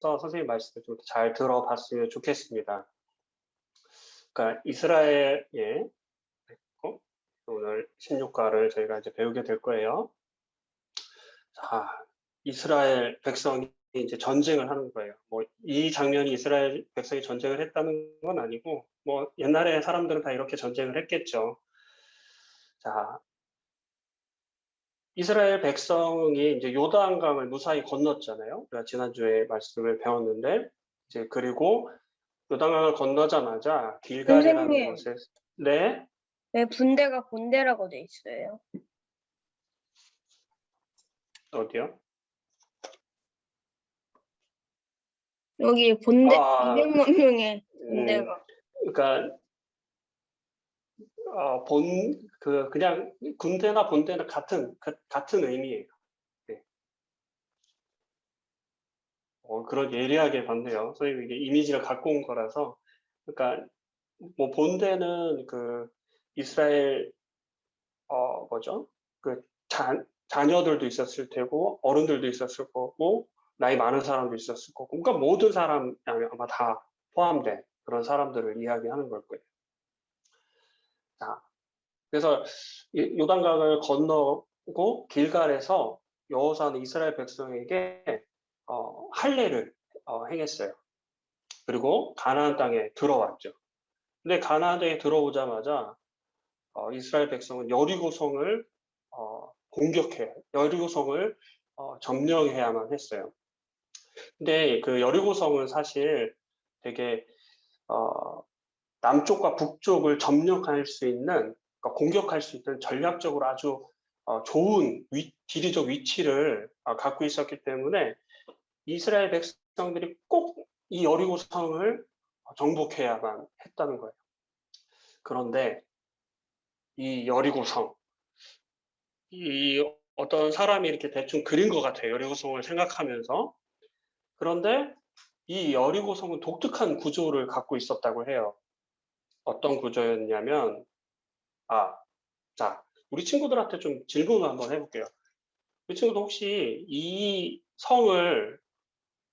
선생님 말씀을 좀 잘 들어봤으면 좋겠습니다. 그러니까 이스라엘의 오늘 16과를 저희가 이제 배우게 될 거예요. 자, 이스라엘 백성이 이제 전쟁을 하는 거예요. 뭐 이 장면이 이스라엘 백성이 전쟁을 했다는 건 아니고 뭐 옛날에 사람들은 다 이렇게 전쟁을 했겠죠. 자, 이스라엘 백성이 이제 요단강을 무사히 건넜잖아요. 우리가 지난주에 말씀을 배웠는데 이제 그리고 요단강을 건너자마자 길갈이라는 선생님, 곳에 네, 왜 분대가 본대라고 돼 있어요? 어디요? 여기 본대, 아, 200만 명의 음, 본대가. 그러니까 그냥 군대나 본대나 같은 의미예요. 네. 그런 예리하게 봤네요. 선생님이 이게 이미지를 갖고 온 거라서. 그러니까 뭐 본대는 그 이스라엘 뭐죠? 그 자녀들도 있었을 테고 어른들도 있었을 거고 나이 많은 사람도 있었을 거고 그러니까 모든 사람 아마 다 포함된 그런 사람들을 이야기하는 걸 거예요. 자, 그래서 요단강을 건너고 길갈에서 여호사는 이스라엘 백성에게 할례를 행했어요. 그리고 가나안 땅에 들어왔죠. 근데 가나안 땅에 들어오자마자 이스라엘 백성은 여리고성을 공격해요. 여리고성을 점령해야만 했어요. 근데 그 여리고성은 사실 되게 남쪽과 북쪽을 점령할 수 있는, 그러니까 공격할 수 있는 전략적으로 아주 좋은 지리적 위치를 갖고 있었기 때문에 이스라엘 백성들이 꼭 이 여리고성을 정복해야만 했다는 거예요. 그런데 이 여리고성, 이 어떤 사람이 이렇게 대충 그린 것 같아요. 여리고성을 생각하면서. 그런데 이 여리고성은 독특한 구조를 갖고 있었다고 해요. 어떤 구조였냐면, 자, 우리 친구들한테 좀 질문을 한번 해볼게요. 우리 친구들 혹시 이 성을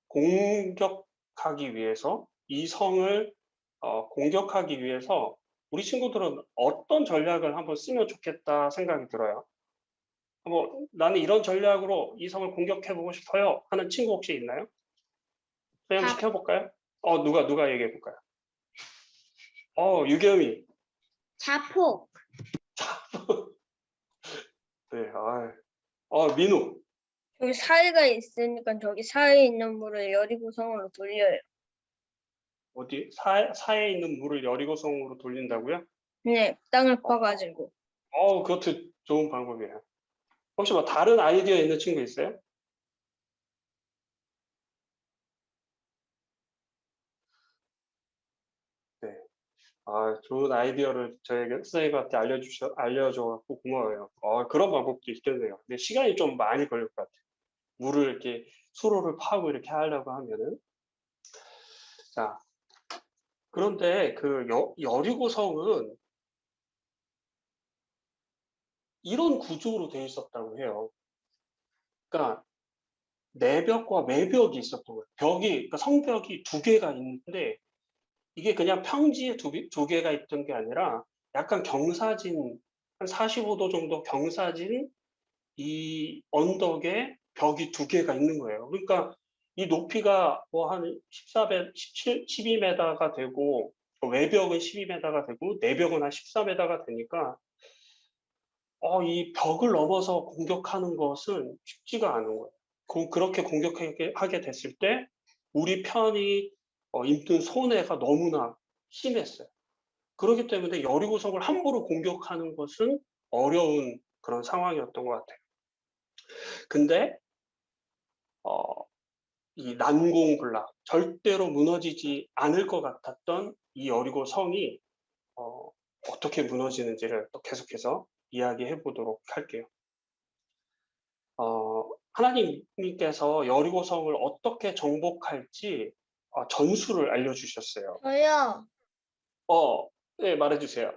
공격하기 위해서, 이 성을 공격하기 위해서 우리 친구들은 어떤 전략을 한번 쓰면 좋겠다 생각이 들어요. 나는 이런 전략으로 이 성을 공격해보고 싶어요 하는 친구 혹시 있나요? 한번 시켜볼까요? 누가 얘기해볼까요? 유겸이. 자폭. 네, 민우. 저기 사이가 있으니까 저기 사이에 있는 물을 여리고성으로 돌려요. 어디? 사에 있는 물을 여리고성으로 돌린다고요? 네, 땅을 파가지고. 그것도 좋은 방법이에요. 혹시 뭐 다른 아이디어 있는 친구 있어요? 네. 좋은 아이디어를 저에게 선생님한테 알려줘갖고 고마워요. 그런 방법도 있겠네요. 근데 시간이 좀 많이 걸릴 것 같아요. 물을 이렇게 수로를 파고 이렇게 하려고 하면은. 자, 그런데 그 여리고성은 이런 구조로 되어 있었다고 해요. 그러니까 내벽과 외벽이 있었던 거예요. 그러니까 성벽이 두 개가 있는데 이게 그냥 평지에 두 개가 있던 게 아니라 약간 경사진, 한 45도 정도 경사진 이 언덕에 벽이 두 개가 있는 거예요. 그러니까 이 높이가 뭐 한 12m가 되고 외벽은 12m가 되고 내벽은 한 14m가 되니까 이 벽을 넘어서 공격하는 것은 쉽지가 않은 거예요. 그렇게 공격하게 됐을 때 우리 편이 입는 손해가 너무나 심했어요. 그렇기 때문에 여리고성을 함부로 공격하는 것은 어려운 그런 상황이었던 것 같아요. 근데 이 난공불락, 절대로 무너지지 않을 것 같았던 이 여리고성이 어떻게 무너지는지를 또 계속해서 이야기해 보도록 할게요. 하나님께서 여리고성을 어떻게 정복할지 전술을 알려주셨어요. 저요. 네, 말해주세요.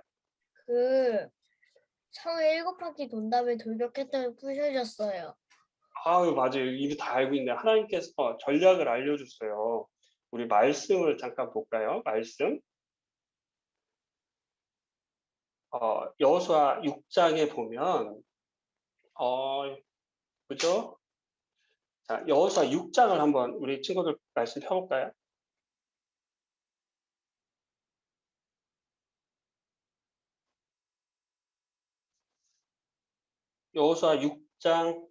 그 성을 7바퀴 돈 다음에 돌격했더니 부셔졌어요. 아유, 맞아요. 이미 다 알고 있네. 하나님께서 전략을 알려줬어요. 우리 말씀을 잠깐 볼까요? 말씀. 여호수아 6장에 보면, 그죠? 자, 여호수아 6장을 한번 우리 친구들 말씀 펴볼까요? 여호수아 6장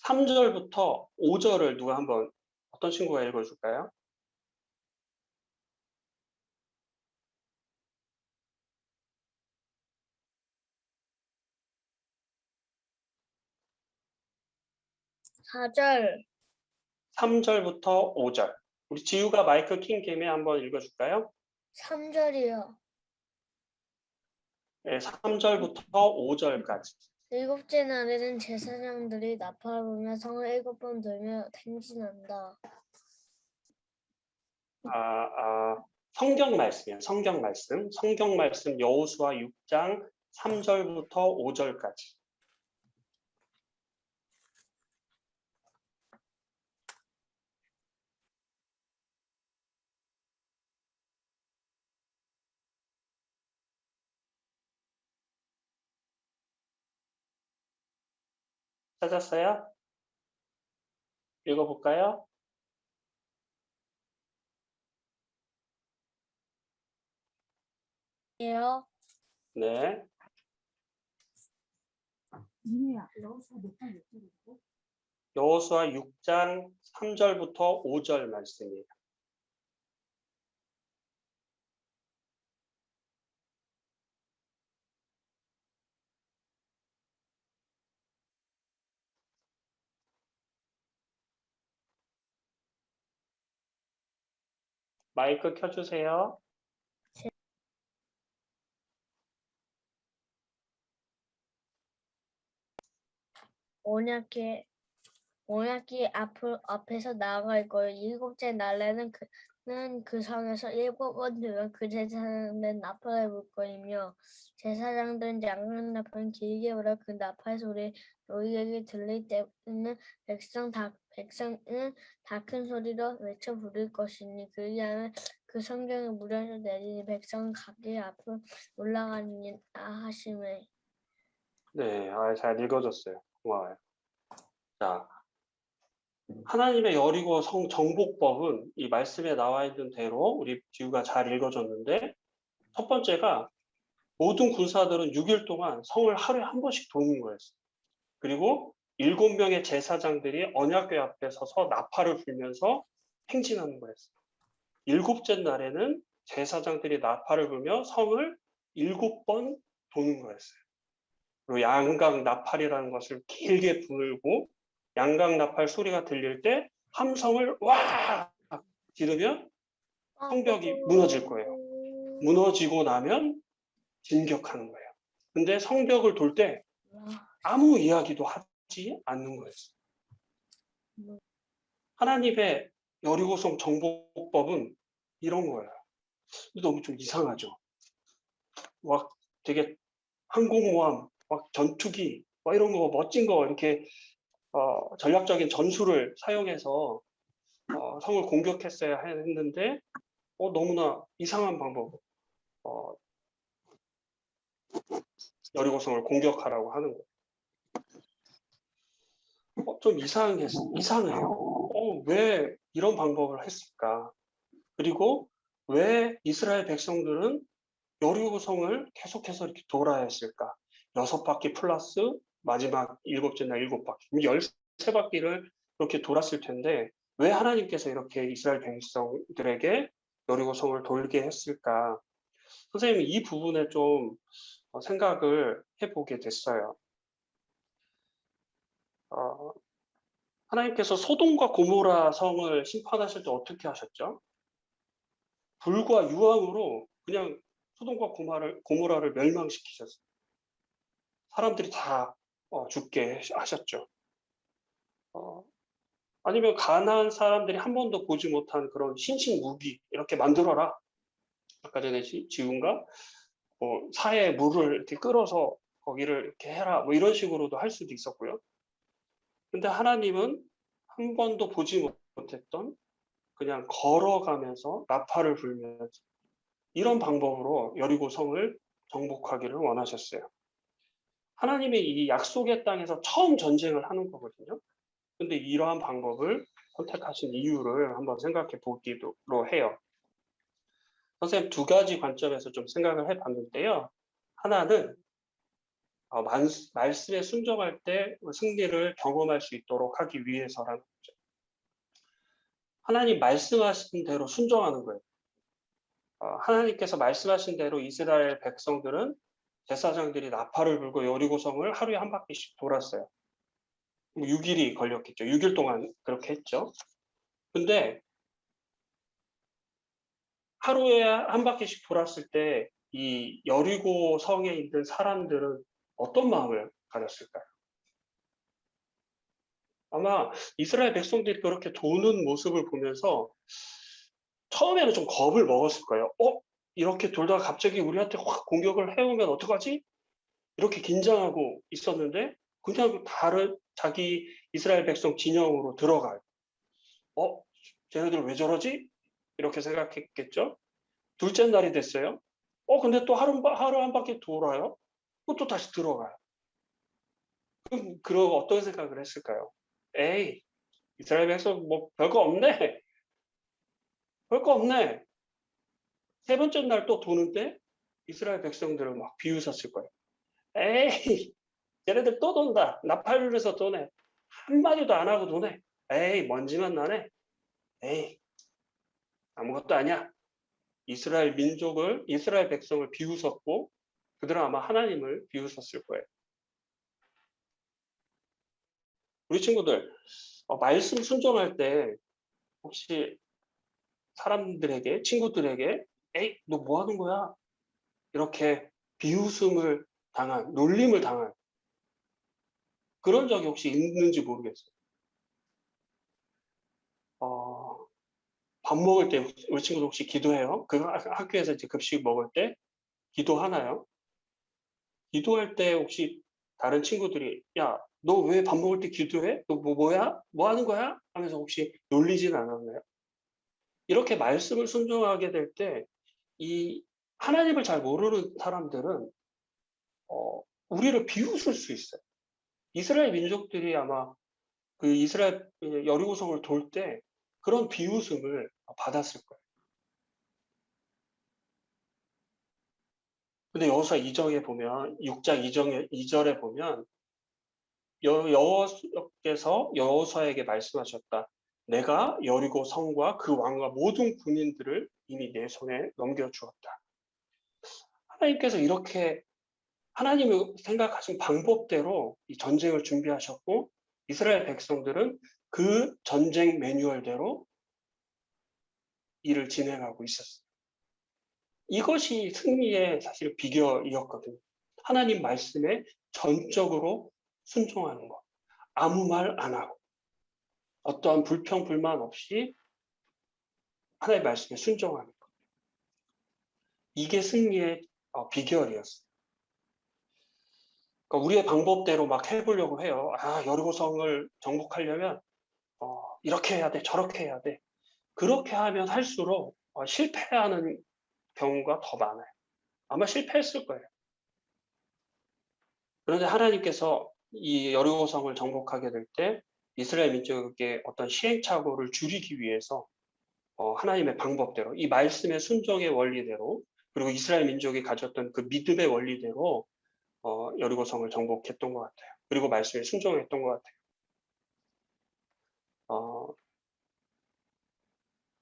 3절부터 5절을 누가 한번 어떤 친구가 읽어줄까요? 사절 3절부터 5절. 우리 지우가 마이크 킨 김에 한번 읽어줄까요? 3절이요. 네, 3절부터 5절까지. 일곱째 날에는 제사장들이 나팔을 불며 성을 7번 돌며 행진한다. 성경 말씀이에요. 성경 말씀. 성경 말씀 여호수아 6장 3절부터 5절까지. 찾았어요? 읽어볼까요? 예요. 네. 여호수아 6장 3절부터 5절 말씀이에요. 마이크 켜주세요. 언약궤 앞에서 나아가 있고 일곱째 날에는 그 성에서 7번 들어 그 제사장된 나팔을 불 거이며 제사장들은 양각 나팔은 길게 불어 그 나팔 소리 너희에게 들릴 때는 백성은 다 큰 소리로 외쳐 부를 것이니 그리하면 그 성경이 무려서 내리니 백성은 각기 앞으로 올라가니라 하시매. 네, 잘 읽어줬어요. 고마워요. 자, 하나님의 여리고 성 정복법은 이 말씀에 나와 있는 대로 우리 지우가 잘 읽어줬는데, 첫 번째가 모든 군사들은 6일 동안 성을 하루에 한 번씩 도는 거였어요. 그리고 7명의 제사장들이 언약궤 앞에 서서 나팔을 불면서 행진하는 거였어요. 7째 날에는 제사장들이 나팔을 불며 성을 7번 도는 거였어요. 그리고 양각 나팔이라는 것을 길게 불고 양각 나팔 소리가 들릴 때 함성을 와 지르면 성벽이 무너질 거예요. 무너지고 나면 진격하는 거예요. 근데 성벽을 돌 때 아무 이야기도 하지 않는 거였어요. 하나님의 여리고성 정복법은 이런 거예요. 너무 좀 이상하죠. 막 되게 항공모함, 막 전투기, 막 이런 거 멋진 거 이렇게 전략적인 전술을 사용해서 성을 공격했어야 했는데 너무나 이상한 방법, 여리고성을 공격하라고 하는 거예요. 좀 이상해요. 왜 이런 방법을 했을까? 그리고 왜 이스라엘 백성들은 여리고성을 계속해서 이렇게 돌아야 했을까? 6바퀴 플러스 마지막 7째 날 7바퀴, 13바퀴를 그렇게 돌았을 텐데 왜 하나님께서 이렇게 이스라엘 백성들에게 여리고성을 돌게 했을까? 선생님이 이 부분에 좀 생각을 해보게 됐어요. 하나님께서 소돔과 고모라 성을 심판하실 때 어떻게 하셨죠? 불과 유황으로 그냥 소돔과 고모라를 멸망시키셨어요. 사람들이 다 죽게 하셨죠. 아니면 가나안 사람들이 한 번도 보지 못한 그런 신식 무기 이렇게 만들어라. 아까 전에 지훈가 사에 물을 이렇게 끌어서 거기를 이렇게 해라. 뭐 이런 식으로도 할 수도 있었고요. 근데 하나님은 한 번도 보지 못했던 그냥 걸어가면서 나팔을 불면서 이런 방법으로 여리고 성을 정복하기를 원하셨어요. 하나님이 이 약속의 땅에서 처음 전쟁을 하는 거거든요. 근데 이러한 방법을 선택하신 이유를 한번 생각해 보기로 해요. 선생님 두 가지 관점에서 좀 생각을 해봤는데요. 하나는 말씀에 순종할 때 승리를 경험할 수 있도록 하기 위해서라는 거죠. 하나님 말씀하신 대로 순종하는 거예요. 하나님께서 말씀하신 대로 이스라엘 백성들은 제사장들이 나팔을 불고 여리고성을 하루에 한 바퀴씩 돌았어요. 6일이 걸렸겠죠. 6일 동안 그렇게 했죠. 근데 하루에 한 바퀴씩 돌았을 때 이 여리고 성에 있는 사람들은 어떤 마음을 가졌을까요? 아마 이스라엘 백성들이 그렇게 도는 모습을 보면서 처음에는 좀 겁을 먹었을 거예요. 이렇게 돌다가 갑자기 우리한테 확 공격을 해오면 어떡하지? 이렇게 긴장하고 있었는데 그냥 다른 자기 이스라엘 백성 진영으로 들어가요. 쟤네들 왜 저러지? 이렇게 생각했겠죠. 둘째 날이 됐어요. 근데 또 하루 한 바퀴 돌아요. 또 다시 들어가요. 그럼 어떤 생각을 했을까요? 에이, 이스라엘 백성 뭐 별거 없네. 별거 없네. 세 번째 날 또 도는데 이스라엘 백성들을 막 비웃었을 거예요. 에이, 쟤네들 또 돈다. 나팔불에서 도네. 한마디도 안 하고 도네. 에이, 먼지만 나네. 에이, 아무것도 아니야. 이스라엘 백성을 비웃었고, 그들은 아마 하나님을 비웃었을 거예요. 우리 친구들, 말씀 순종할 때 혹시 사람들에게, 친구들에게, 에이, 너 뭐 하는 거야? 이렇게 비웃음을 당한, 놀림을 당한 그런 적이 혹시 있는지 모르겠어요. 밥 먹을 때 우리 친구들 혹시 기도해요? 그 학교에서 이제 급식 먹을 때 기도하나요? 기도할 때 혹시 다른 친구들이 야, 너 왜 밥 먹을 때 기도해? 너 뭐야? 뭐 하는 거야? 하면서 혹시 놀리진 않았나요? 이렇게 말씀을 순종하게 될 때 이 하나님을 잘 모르는 사람들은 우리를 비웃을 수 있어요. 이스라엘 민족들이 아마 그 이스라엘 여리고성을 돌 때 그런 비웃음을 받았을 거예요. 근데 여호수아 2장에 보면 6장 2절에 보면 여호와께서 여호수아에게 말씀하셨다. 내가 여리고 성과 그 왕과 모든 군인들을 이미 내 손에 넘겨주었다. 하나님께서 이렇게 하나님이 생각하신 방법대로 이 전쟁을 준비하셨고 이스라엘 백성들은 그 전쟁 매뉴얼대로 일을 진행하고 있었어요. 이것이 승리의 사실 비결이었거든요. 하나님 말씀에 전적으로 순종하는 것. 아무 말 안 하고 어떠한 불평, 불만 없이 하나님의 말씀에 순종하는 것. 이게 승리의 비결이었어요. 그러니까 우리의 방법대로 막 해보려고 해요. 여리고성을 정복하려면 이렇게 해야 돼, 저렇게 해야 돼. 그렇게 하면 할수록 실패하는 경우가 더 많아요. 아마 실패했을 거예요. 그런데 하나님께서 이 여리고성을 정복하게 될 때 이스라엘 민족의 어떤 시행착오를 줄이기 위해서 하나님의 방법대로 이 말씀의 순종의 원리대로 그리고 이스라엘 민족이 가졌던 그 믿음의 원리대로 여리고성을 정복했던 것 같아요. 그리고 말씀에 순종했던 것 같아요.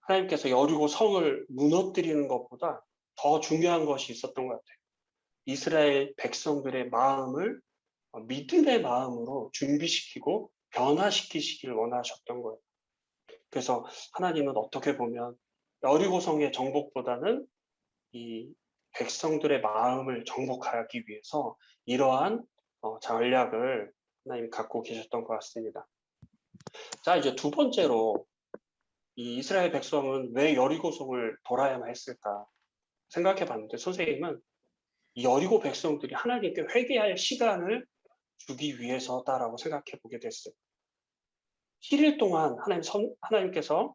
하나님께서 여리고성을 무너뜨리는 것보다 더 중요한 것이 있었던 것 같아요. 이스라엘 백성들의 마음을 믿음의 마음으로 준비시키고 변화시키시기를 원하셨던 거예요. 그래서 하나님은 어떻게 보면 여리고성의 정복보다는 이 백성들의 마음을 정복하기 위해서 이러한 전략을 하나님 갖고 계셨던 것 같습니다. 자, 이제 두 번째로 이 이스라엘 백성은 왜 여리고성을 돌아야만 했을까 생각해 봤는데 선생님은 이 여리고 백성들이 하나님께 회개할 시간을 주기 위해서다라고 생각해 보게 됐어요. 7일 동안 하나님께서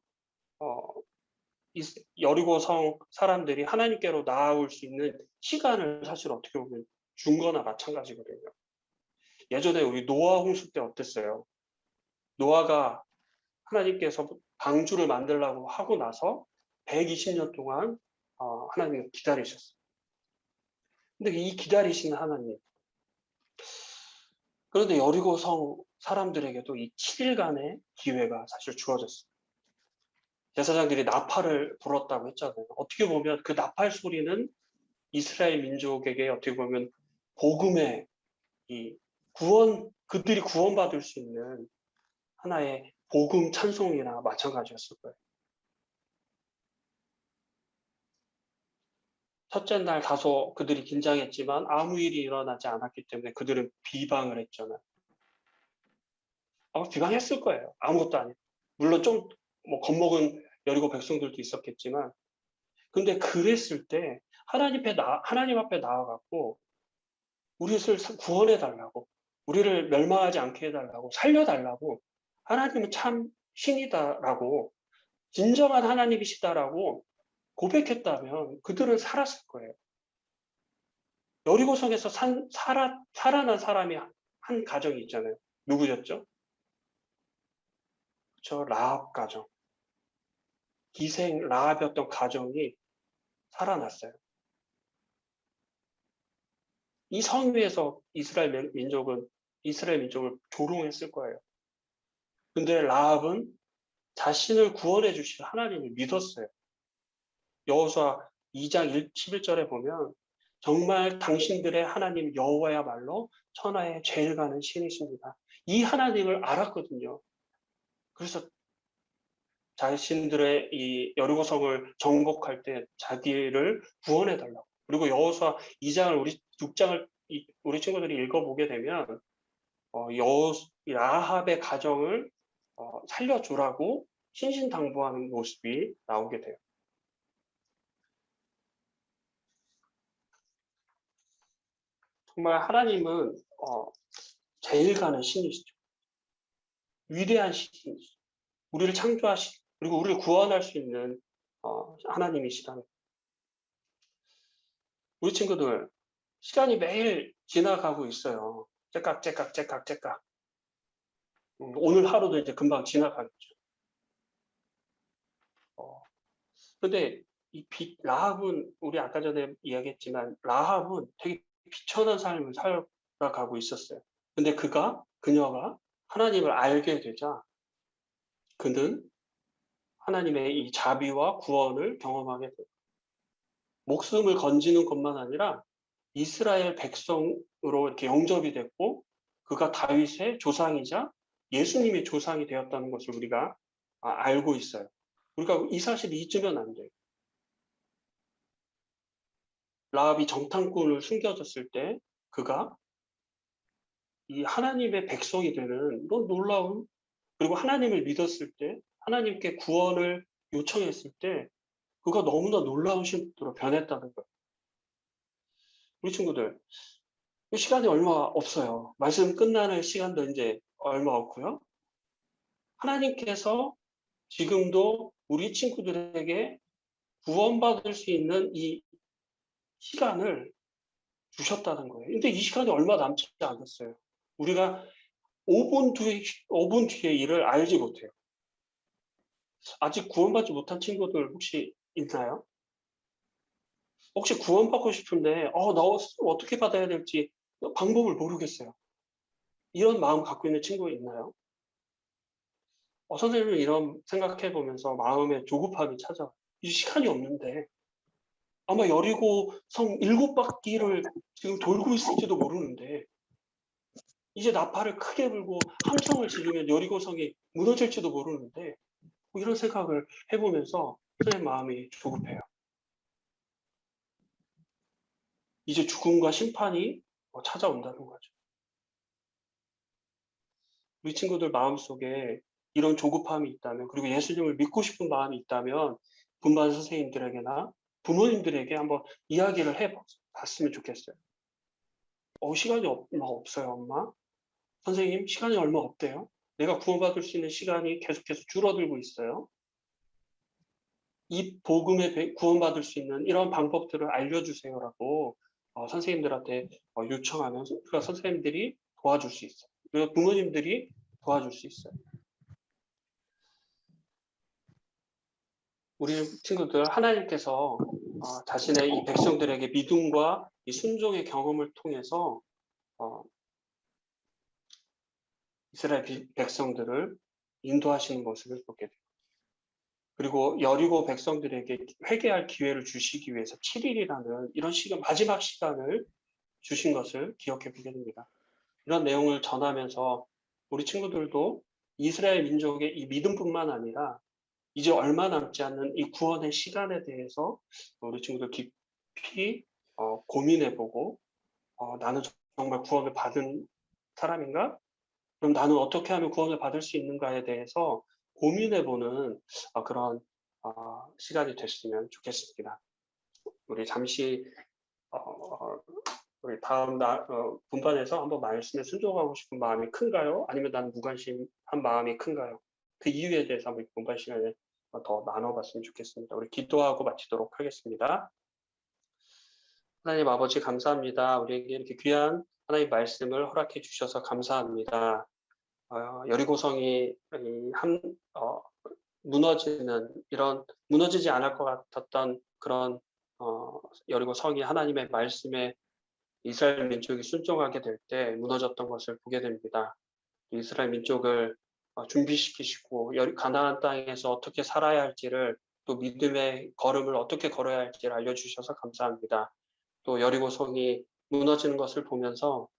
이 여리고성 사람들이 하나님께로 나아올 수 있는 시간을 사실 어떻게 보면 준 거나 마찬가지거든요. 예전에 우리 노아 홍수 때 어땠어요? 노아가 하나님께서 방주를 만들라고 하고 나서 120년 동안 하나님을 기다리셨어요. 근데 이 기다리신 하나님, 그런데 여리고성 사람들에게도 이 7일간의 기회가 사실 주어졌어요. 제사장들이 나팔을 불었다고 했잖아요. 어떻게 보면 그 나팔 소리는 이스라엘 민족에게 어떻게 보면 복음의 이 그들이 구원받을 수 있는 하나의 복음 찬송이나 마찬가지였을 거예요. 첫째 날 다소 그들이 긴장했지만 아무 일이 일어나지 않았기 때문에 그들은 비방을 했잖아요. 아마 비방했을 거예요. 아무것도 아니고. 물론 좀 뭐 겁먹은 여리고 백성들도 있었겠지만, 근데 그랬을 때 하나님 앞에 나와갖고 우리를 구원해 달라고, 우리를 멸망하지 않게 해달라고, 살려달라고, 하나님은 참 신이다라고, 진정한 하나님이시다라고 고백했다면 그들은 살았을 거예요. 여리고성에서 살아난 사람이 한 가정이 있잖아요. 누구였죠? 저 라합 가정. 기생 라합이었던 가정이 살아났어요. 이 성 위에서 이스라엘 민족을 조롱했을 거예요. 근데 라합은 자신을 구원해 주실 하나님을 믿었어요. 여호수아 2장 11절에 보면 정말 당신들의 하나님 여호와야말로 천하에 제일 가는 신이십니다. 이 하나님을 알았거든요. 그래서 자신들의 이 여리고성을 정복할 때 자기를 구원해 달라고. 그리고 여호수아 2장을 6장을 우리 친구들이 읽어보게 되면 라합의 가정을 살려주라고 신신당부하는 모습이 나오게 돼요. 정말 하나님은 제일 가는 신이시죠. 위대한 신이시죠. 우리를 창조하신 그리고 우리를 구원할 수 있는 하나님이시다는. 우리 친구들 시간이 매일 지나가고 있어요. 째깍. 오늘 하루도 이제 금방 지나가겠죠. 근데 라합은 우리 아까 전에 이야기했지만 라합은 되게 비천한 삶을 살아가고 있었어요. 근데 그녀가 하나님을 알게 되자 그는 하나님의 이 자비와 구원을 경험하게 돼요. 목숨을 건지는 것만 아니라 이스라엘 백성으로 이렇게 영접이 됐고 그가 다윗의 조상이자 예수님의 조상이 되었다는 것을 우리가 알고 있어요. 우리가 이 사실을 잊으면 안 돼요. 라합이 정탐꾼을 숨겨졌을 때 그가 이 하나님의 백성이 되는 놀라운 그리고 하나님을 믿었을 때 하나님께 구원을 요청했을 때 그가 너무나 놀라운 신으로 변했다는 거예요. 우리 친구들 시간이 얼마 없어요. 말씀 끝나는 시간도 이제 얼마 없고요. 하나님께서 지금도 우리 친구들에게 구원받을 수 있는 이 시간을 주셨다는 거예요. 근데 이 시간이 얼마 남지 않았어요. 우리가 5분 뒤에 일을 알지 못해요. 아직 구원받지 못한 친구들 혹시 있나요? 혹시 구원받고 싶은데, 나 어떻게 받아야 될지 방법을 모르겠어요. 이런 마음 갖고 있는 친구 있나요? 선생님은 이런 생각해 보면서 마음에 조급함이 찾아와요. 이 시간이 없는데, 아마 여리고 성 7바퀴를 지금 돌고 있을지도 모르는데, 이제 나팔을 크게 불고 함성을 지르면 여리고성이 무너질지도 모르는데 뭐 이런 생각을 해보면서 제 마음이 조급해요. 이제 죽음과 심판이 찾아온다는 거죠. 우리 친구들 마음속에 이런 조급함이 있다면 그리고 예수님을 믿고 싶은 마음이 있다면 분반 선생님들에게나 부모님들에게 한번 이야기를 해봤으면 좋겠어요. 시간이 얼마 없어요, 엄마. 선생님, 시간이 얼마 없대요. 내가 구원받을 수 있는 시간이 계속해서 줄어들고 있어요. 이 복음에 구원받을 수 있는 이런 방법들을 알려주세요라고 선생님들한테 요청하면 그러니까 선생님들이 도와줄 수 있어요. 그리고 부모님들이 도와줄 수 있어요. 우리 친구들, 하나님께서 자신의 이 백성들에게 믿음과 이 순종의 경험을 통해서 이스라엘 백성들을 인도하시는 모습을 보게 돼요. 그리고 여리고 백성들에게 회개할 기회를 주시기 위해서 7일이라는 이런 시간, 마지막 시간을 주신 것을 기억해 보게 됩니다. 이런 내용을 전하면서 우리 친구들도 이스라엘 민족의 이 믿음뿐만 아니라 이제 얼마 남지 않는 이 구원의 시간에 대해서 우리 친구들 깊이 고민해보고 나는 정말 구원을 받은 사람인가? 그럼 나는 어떻게 하면 구원을 받을 수 있는가에 대해서 고민해보는 그런 시간이 됐으면 좋겠습니다. 우리 잠시 우리 다음 분반에서 한번 말씀에 순종하고 싶은 마음이 큰가요? 아니면 나는 무관심한 마음이 큰가요? 그 이유에 대해서 한번 분반 시간에 더 나눠봤으면 좋겠습니다. 우리 기도하고 마치도록 하겠습니다. 하나님 아버지 감사합니다. 우리에게 이렇게 귀한 하나님 말씀을 허락해 주셔서 감사합니다. 여리고성이 무너지는 이런 무너지지 않을 것 같았던 그런 여리고성이 하나님의 말씀에 이스라엘 민족이 순종하게 될 때 무너졌던 것을 보게 됩니다. 이스라엘 민족을 준비시키시고 가나안 땅에서 어떻게 살아야 할지를 또 믿음의 걸음을 어떻게 걸어야 할지를 알려주셔서 감사합니다. 또 여리고성이 무너지는 것을 보면서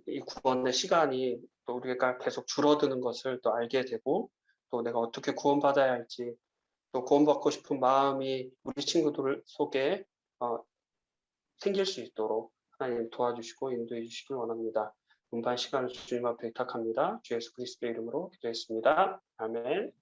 이 구원의 시간이 또 우리가 계속 줄어드는 것을 또 알게 되고 또 내가 어떻게 구원받아야 할지 또 구원받고 싶은 마음이 우리 친구들 속에 생길 수 있도록 하나님 도와주시고 인도해 주시길 원합니다. 분반 시간을 주님 앞에 부탁합니다. 주 예수 그리스도의 이름으로 기도했습니다. 아멘.